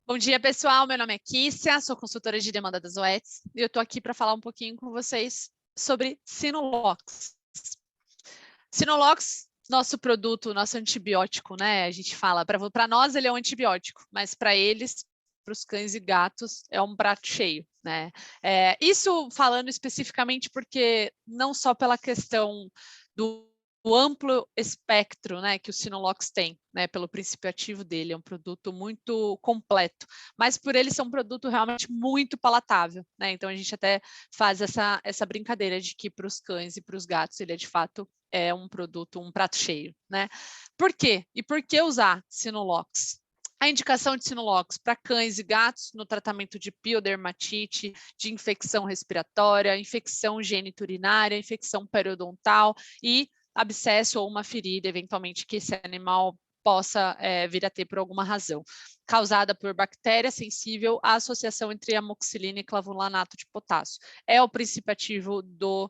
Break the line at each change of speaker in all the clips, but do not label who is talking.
Bom dia, pessoal. Meu nome é Kícia, sou consultora de demanda da Zoetis e eu estou aqui para falar um pouquinho com vocês sobre Sinolox. Sinolox, nosso produto, nosso antibiótico, né? A gente fala, para nós ele é um antibiótico, mas para eles, para os cães e gatos, é um prato cheio, né? Isso falando especificamente porque não só pela questão do amplo espectro, né, que o Sinolox tem, né, pelo princípio ativo dele, é um produto muito completo, mas por ele ser um produto realmente muito palatável, né, então a gente até faz essa brincadeira de que para os cães e para os gatos ele é de fato um produto, um prato cheio, né. Por quê? E por que usar Sinolox? A indicação de Sinolox para cães e gatos no tratamento de piodermatite, de infecção respiratória, infecção geniturinária, infecção periodontal e abscesso ou uma ferida, eventualmente, que esse animal possa vir a ter por alguma razão, causada por bactéria sensível à associação entre amoxicilina e clavulanato de potássio. É o princípio ativo do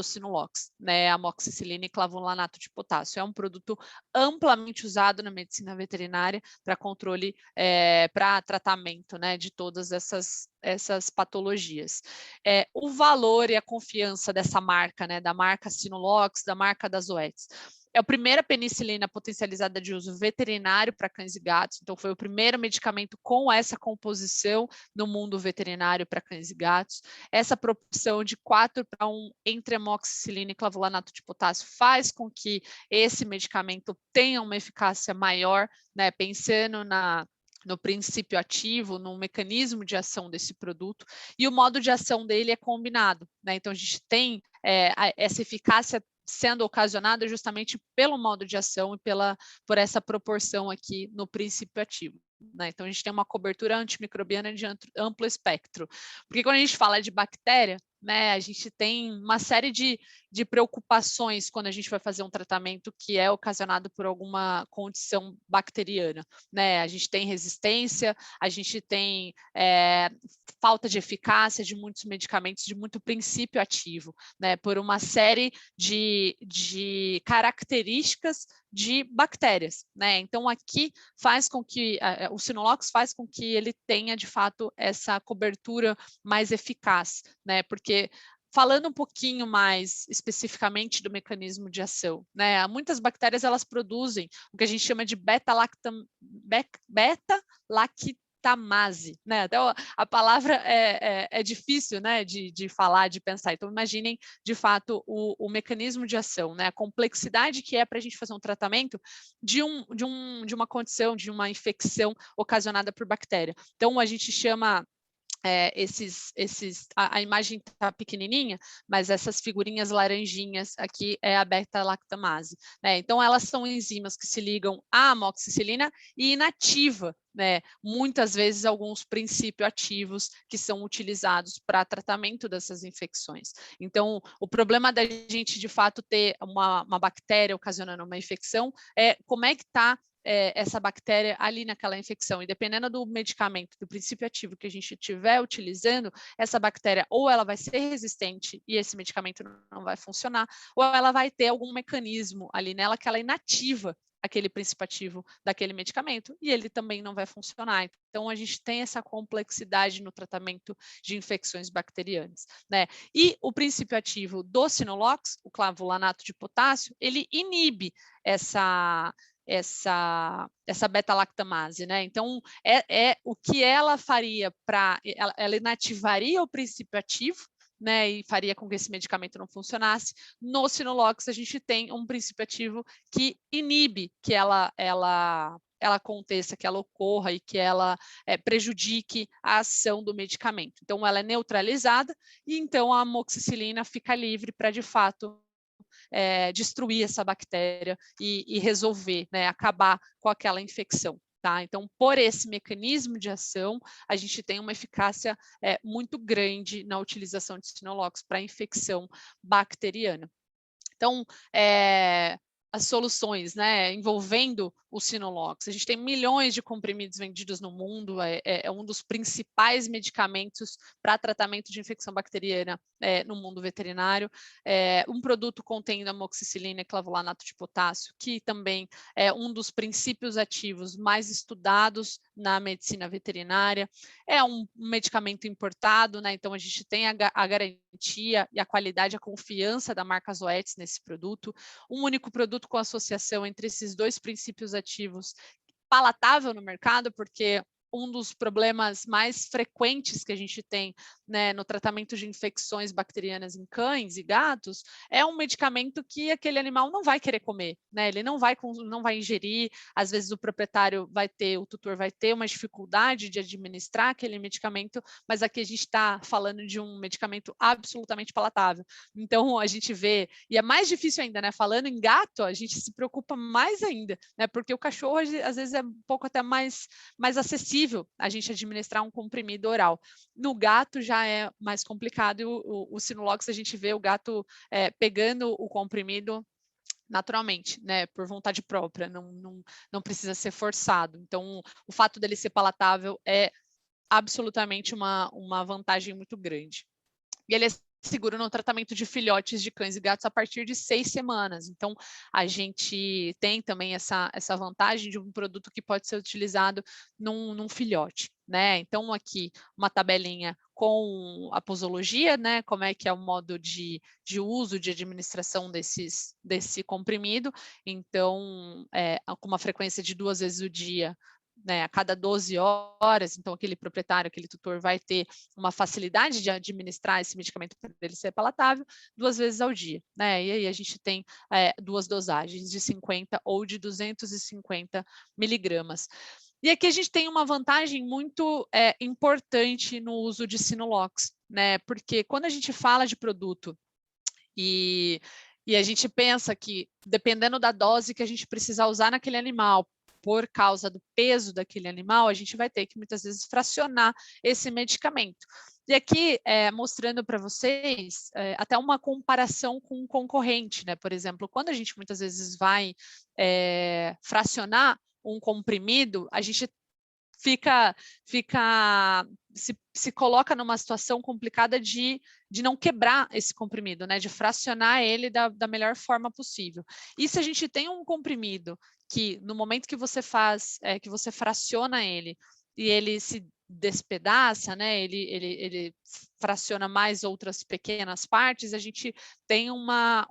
Sinolox, né? Amoxicilina e clavulanato de potássio. É um produto amplamente usado na medicina veterinária para controle, para tratamento, né, de todas essas patologias. O valor e a confiança dessa marca, né, da marca Sinolox, da marca da Zoetis. É a primeira penicilina potencializada de uso veterinário para cães e gatos, então foi o primeiro medicamento com essa composição no mundo veterinário para cães e gatos. Essa proporção de 4:1 entre amoxicilina e clavulanato de potássio faz com que esse medicamento tenha uma eficácia maior, né, pensando no princípio ativo, no mecanismo de ação desse produto, e o modo de ação dele é combinado, né? Então a gente tem essa eficácia sendo ocasionada justamente pelo modo de ação e por essa proporção aqui no princípio ativo. Né? Então, a gente tem uma cobertura antimicrobiana de amplo espectro. Porque quando a gente fala de bactéria, né, a gente tem uma série de preocupações quando a gente vai fazer um tratamento que é ocasionado por alguma condição bacteriana. Né? A gente tem resistência, a gente tem falta de eficácia de muitos medicamentos, de muito princípio ativo, né, por uma série de características de bactérias, né? Então aqui faz com que o Sinolox faz com que ele tenha de fato essa cobertura mais eficaz, né? Porque falando um pouquinho mais especificamente do mecanismo de ação, né? Muitas bactérias elas produzem o que a gente chama de beta-lactamase, né? Até a palavra é difícil, né, de falar, de pensar. Então, imaginem, de fato, o mecanismo de ação, né? A complexidade que é para a gente fazer um tratamento de uma condição, de uma infecção ocasionada por bactéria. Então, a gente chama a imagem está pequenininha, mas essas figurinhas laranjinhas aqui é a beta-lactamase, né? Então, elas são enzimas que se ligam à amoxicilina e inativa, né, muitas vezes alguns princípios ativos que são utilizados para tratamento dessas infecções. Então, o problema da gente, de fato, ter uma bactéria ocasionando uma infecção é como é que está essa bactéria ali naquela infecção. E dependendo do medicamento, do princípio ativo que a gente estiver utilizando, essa bactéria ou ela vai ser resistente e esse medicamento não vai funcionar, ou ela vai ter algum mecanismo ali nela que ela inativa aquele princípio ativo daquele medicamento e ele também não vai funcionar. Então, a gente tem essa complexidade no tratamento de infecções bacterianas, né? E o princípio ativo do Sinolox, o clavulanato de potássio, ele inibe essa beta-lactamase, né? Então, o que ela faria ela inativaria o princípio ativo, né, e faria com que esse medicamento não funcionasse. No Sinolox, a gente tem um princípio ativo que inibe que ela aconteça, que ela ocorra e que ela prejudique a ação do medicamento. Então, ela é neutralizada e então a amoxicilina fica livre para, de fato, destruir essa bactéria e resolver, né, acabar com aquela infecção. Tá? Então, por esse mecanismo de ação, a gente tem uma eficácia muito grande na utilização de Sinolox para infecção bacteriana. Então, as soluções, né, envolvendo o Sinolox. A gente tem milhões de comprimidos vendidos no mundo, é um dos principais medicamentos para tratamento de infecção bacteriana no mundo veterinário. Um produto contendo amoxicilina e clavulanato de potássio, que também é um dos princípios ativos mais estudados na medicina veterinária. É um medicamento importado, né, então a gente tem a garantia e a qualidade, a confiança da marca Zoetis nesse produto. Um único produto com associação entre esses dois princípios ativos palatável no mercado, porque um dos problemas mais frequentes que a gente tem, né, no tratamento de infecções bacterianas em cães e gatos é um medicamento que aquele animal não vai querer comer, né? Ele não vai ingerir. Às vezes o proprietário o tutor vai ter uma dificuldade de administrar aquele medicamento, mas aqui a gente está falando de um medicamento absolutamente palatável. Então a gente vê, e é mais difícil ainda, né? Falando em gato, a gente se preocupa mais ainda, né? Porque o cachorro às vezes é um pouco até mais acessível a gente administrar um comprimido oral. No gato já é mais complicado, e o Sinolox a gente vê o gato pegando o comprimido naturalmente, né, por vontade própria, não precisa ser forçado. Então, o fato dele ser palatável é absolutamente uma vantagem muito grande. E ele é seguro no tratamento de filhotes de cães e gatos a partir de 6 semanas. Então, a gente tem também essa vantagem de um produto que pode ser utilizado num filhote, né? Então, aqui, uma tabelinha com a posologia, né? Como é que é o modo de uso, de administração desse comprimido. Então, com uma frequência de 2 vezes o dia, né, a cada 12 horas, então aquele proprietário, aquele tutor vai ter uma facilidade de administrar esse medicamento para ele ser palatável 2 vezes ao dia, né? E aí a gente tem 2 dosagens de 50 ou de 250 miligramas. E aqui a gente tem uma vantagem muito importante no uso de Sinolox, né? Porque quando a gente fala de produto e a gente pensa que, dependendo da dose que a gente precisa usar naquele animal, por causa do peso daquele animal, a gente vai ter que muitas vezes fracionar esse medicamento. E aqui, mostrando para vocês até uma comparação com um concorrente, né? Por exemplo, quando a gente muitas vezes vai fracionar um comprimido, a gente se coloca numa situação complicada de não quebrar esse comprimido, né? De fracionar ele da melhor forma possível. E se a gente tem um comprimido que, no momento que você que você fraciona ele e ele se despedaça, né? Ele fraciona mais outras pequenas partes, a gente tem uma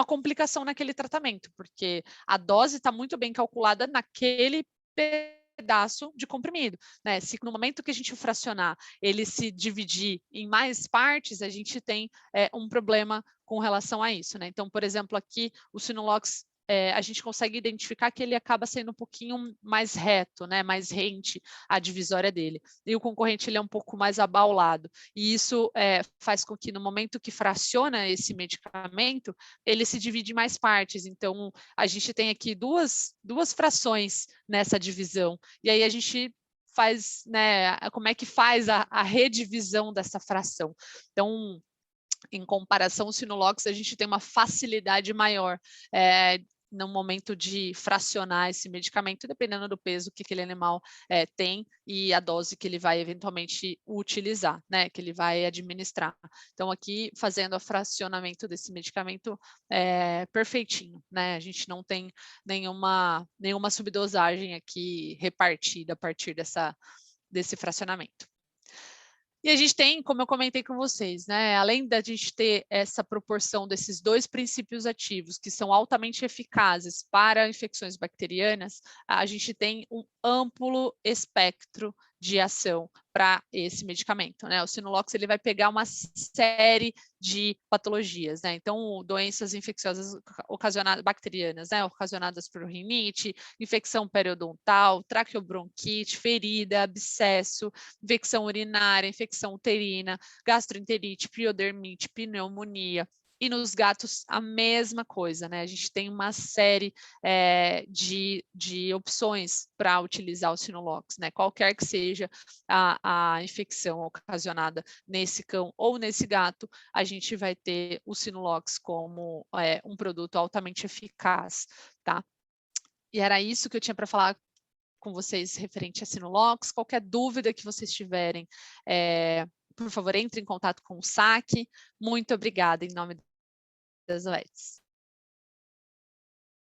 complicação naquele tratamento, porque a dose está muito bem calculada naquele pedaço de comprimido, né? Se no momento que a gente fracionar ele se dividir em mais partes, a gente tem um problema com relação a isso, né? Então, por exemplo, aqui o Sinolox a gente consegue identificar que ele acaba sendo um pouquinho mais reto, né? Mais rente a divisória dele. E o concorrente ele é um pouco mais abaulado. E isso faz com que no momento que fraciona esse medicamento, ele se divide em mais partes. Então, a gente tem aqui duas frações nessa divisão. E aí a gente faz, né? Como é que faz a redivisão dessa fração? Então, em comparação ao Sinolox, a gente tem uma facilidade maior no momento de fracionar esse medicamento, dependendo do peso que aquele animal tem e a dose que ele vai eventualmente utilizar, né, que ele vai administrar. Então, aqui, fazendo o fracionamento desse medicamento perfeitinho, né, a gente não tem nenhuma subdosagem aqui repartida a partir desse fracionamento. E a gente tem, como eu comentei com vocês, né, além da gente ter essa proporção desses dois princípios ativos que são altamente eficazes para infecções bacterianas, a gente tem um amplo espectro de ação para esse medicamento, né? O Sinolox ele vai pegar uma série de patologias, né? Então, doenças infecciosas ocasionadas, bacterianas, né? Ocasionadas por rinite, infecção periodontal, traqueobronquite, ferida, abscesso, infecção urinária, infecção uterina, gastroenterite, piodermite, pneumonia, E nos gatos, a mesma coisa, né? A gente tem uma série de opções para utilizar o Sinolox, né? Qualquer que seja a infecção ocasionada nesse cão ou nesse gato, a gente vai ter o Sinolox como um produto altamente eficaz, tá? E era isso que eu tinha para falar com vocês referente a Sinolox. Qualquer dúvida que vocês tiverem, por favor, entre em contato com o SAC. Muito obrigada em nome das OETs.